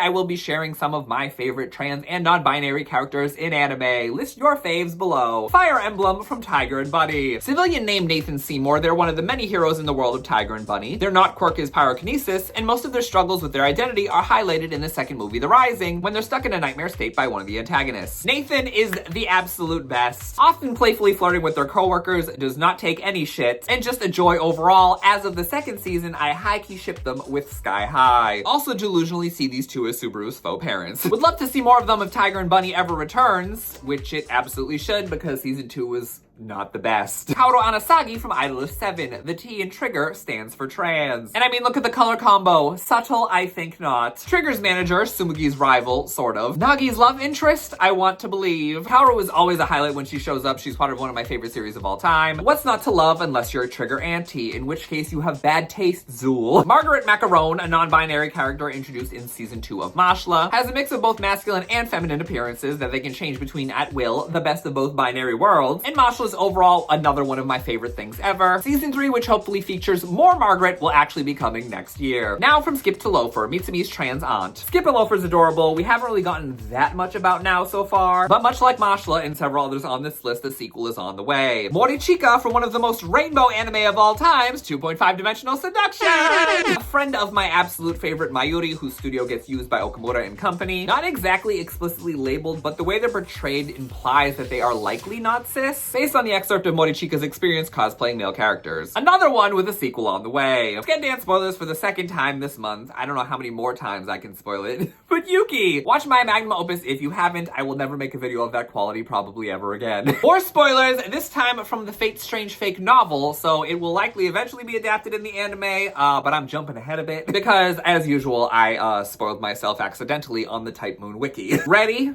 I will be sharing some of my favorite trans and non-binary characters in anime. List your faves below. Fire Emblem from Tiger and Bunny. Civilian named Nathan Seymour, they're one of the many heroes in the world of Tiger and Bunny. Their not quirk is pyrokinesis, and most of their struggles with their identity are highlighted in the second movie, The Rising, when they're stuck in a nightmare state by one of the antagonists. Nathan is the absolute best. Often playfully flirting with their coworkers, does not take any shit, and just a joy overall. As of the second season, I high-key ship them with Sky High. Also delusionally see these two as Subaru's faux parents. Would love to see more of them if Tiger and Bunny ever returns, which it absolutely should because season 2 was not the best. Kaoru Anesagi from Idol of 7. The T in Trigger stands for trans. And I mean, look at the color combo. Subtle, I think not. Trigger's manager, Sumugi's rival, sort of. Nagi's love interest, I want to believe. Kaoru is always a highlight when she shows up. She's part of one of my favorite series of all time. What's not to love unless you're a Trigger auntie, in which case you have bad taste, Zool. Margarette Macaron, a non-binary character introduced in season 2 of Mashle, has a mix of both masculine and feminine appearances that they can change between at will, the best of both binary worlds. And Mashle is overall another one of my favorite things ever. Season 3, which hopefully features more Margaret, will actually be coming next year. Now from Skip to Loafer, Mitsumi's trans aunt. Skip and Loafer's adorable. We haven't really gotten that much about Now so far, but much like Mashle and several others on this list, the sequel is on the way. Morichika from one of the most rainbow anime of all times, 2.5 Dimensional Seduction! A friend of my absolute favorite Mayuri, whose studio gets used by Okamura and company. Not exactly explicitly labeled, but the way they're portrayed implies that they are likely not cis, based on the excerpt of Morichika's experience cosplaying male characters. Another one with a sequel on the way. Let's get dance spoilers for the second time this month. I don't know how many more times I can spoil it. But Yuki! Watch my magnum opus if you haven't. I will never make a video of that quality probably ever again. More spoilers, this time from the Fate Strange fake novel, so it will likely eventually be adapted in the anime, but I'm jumping ahead a bit because, as usual, I spoiled myself accidentally on the Type Moon wiki. Ready?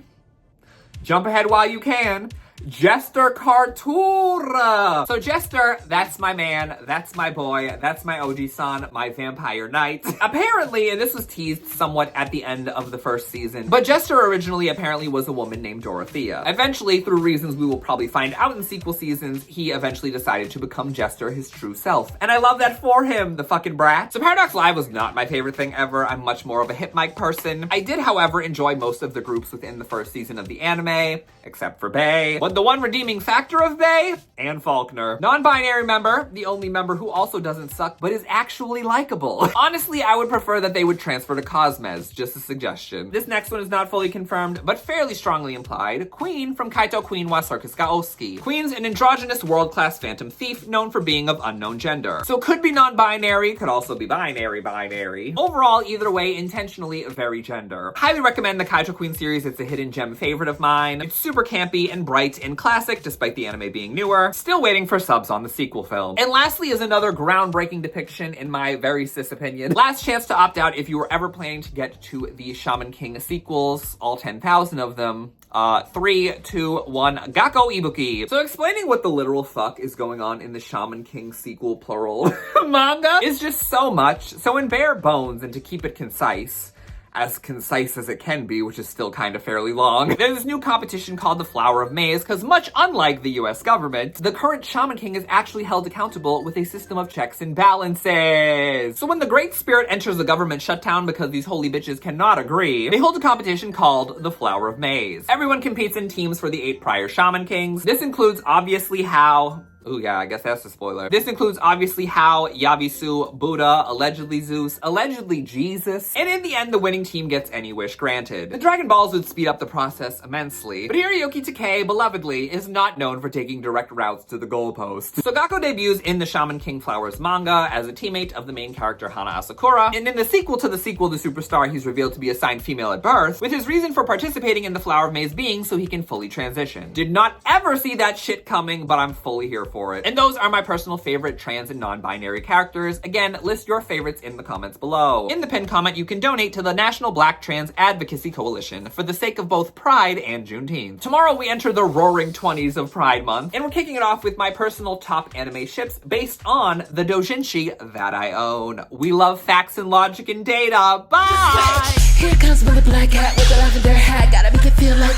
Jump ahead while you can. Jester Cartura! So Jester, that's my man, that's my boy, that's my Oji-san, my vampire knight. Apparently, and this was teased somewhat at the end of the first season, but Jester originally apparently was a woman named Dorothea. Eventually, through reasons we will probably find out in sequel seasons, he eventually decided to become Jester his true self. And I love that for him, the fucking brat. So Paradox Live was not my favorite thing ever. I'm much more of a hip mic person. I did, however, enjoy most of the groups within the first season of the anime, except for Bae. But the one redeeming factor of Bae? Anne Faulkner. Non-binary member, the only member who also doesn't suck, but is actually likable. Honestly, I would prefer that they would transfer to Cosmez, just a suggestion. This next one is not fully confirmed, but fairly strongly implied. Queen from Kaito Queen wa Circus Gaoski. Queen's an androgynous world-class phantom thief known for being of unknown gender. So could be non-binary, could also be binary. Overall, either way, intentionally very gender. Highly recommend the Kaito Queen series. It's a hidden gem favorite of mine. It's super campy and bright and classic, despite the anime being newer. Still waiting for subs on the sequel film. And lastly is another groundbreaking depiction in my very cis opinion. Last chance to opt out if you were ever planning to get to the Shaman King sequels, all 10,000 of them. 3, 2, 1, Gakko Ibuki. So explaining what the literal fuck is going on in the Shaman King sequel plural manga is just so much. So in bare bones, and to keep it concise as it can be, which is still kind of fairly long, there's this new competition called the Flower of Maize, because much unlike the US government, the current Shaman King is actually held accountable with a system of checks and balances. So when the Great Spirit enters the government shutdown because these holy bitches cannot agree, they hold a competition called the Flower of Maize. Everyone competes in teams for the 8 prior Shaman Kings. This includes obviously how... Ooh, yeah, I guess that's a spoiler. This includes obviously Hao, Yavisu, Buddha, allegedly Zeus, allegedly Jesus, and in the end, the winning team gets any wish granted. The Dragon Balls would speed up the process immensely, but Hiroyuki Takei, belovedly, is not known for taking direct routes to the goalpost. So Gakko debuts in the Shaman King Flowers manga as a teammate of the main character Hana Asakura, and in the sequel to the sequel, The Superstar, he's revealed to be assigned female at birth, with his reason for participating in the Flower of Maize being so he can fully transition. Did not ever see that shit coming, but I'm fully here for it. And those are my personal favorite trans and non-binary characters. Again, list your favorites in the comments below. In the pinned comment, you can donate to the National Black Trans Advocacy Coalition for the sake of both Pride and Juneteenth. Tomorrow we enter the roaring 20s of Pride Month, and we're kicking it off with my personal top anime ships based on the doujinshi that I own. We love facts and logic and data. Bye! Here comes the black cat with the lavender hat. Gotta make it feel like